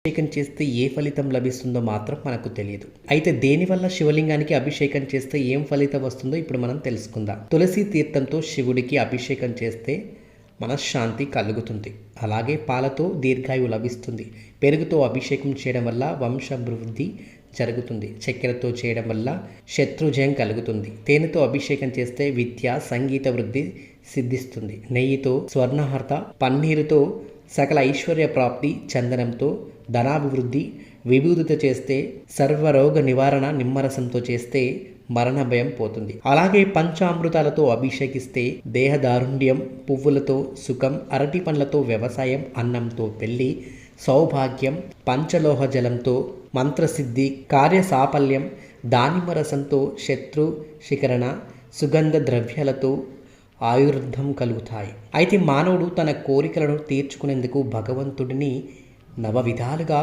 అభిషేకం చేస్తే ఏ ఫలితం లభిస్తుందో మాత్రం మనకు తెలియదు. అయితే దేనివల్ల శివలింగానికి అభిషేకం చేస్తే ఏం ఫలితం వస్తుందో ఇప్పుడు మనం తెలుసుకుందాం. తులసి తీర్థంతో శివుడికి అభిషేకం చేస్తే మనశ్శాంతి కలుగుతుంది. అలాగే పాలతో దీర్ఘాయువు లభిస్తుంది. పెరుగుతో అభిషేకం చేయడం వల్ల వంశాభివృద్ధి జరుగుతుంది. చక్కెరతో చేయడం వల్ల శత్రుజయం కలుగుతుంది. తేనెతో అభిషేకం చేస్తే విద్య, సంగీత వృద్ధి సిద్ధిస్తుంది. నెయ్యితో స్వర్ణహర్త, పన్నీరుతో సకల ఐశ్వర్య ప్రాప్తి, చందనంతో ధనాభివృద్ధి, విభూతితో చేస్తే సర్వరోగ నివారణ, నిమ్మరసంతో చేస్తే మరణ భయం పోతుంది. అలాగే పంచామృతాలతో అభిషేకిస్తే దేహదారుణ్యం, పువ్వులతో సుఖం, అరటి పండ్లతో వ్యవసాయం, అన్నంతో పెళ్లి, సౌభాగ్యం, పంచలోహ జలంతో మంత్రసిద్ధి, కార్యసాఫల్యం, దానిమ్మరసంతో శత్రు శిఖరణ, సుగంధ ద్రవ్యాలతో ఆయుర్ధం కలుగుతాయి. అయితే మానవుడు తన కోరికలను తీర్చుకునేందుకు భగవంతుడిని నవవిధాలుగా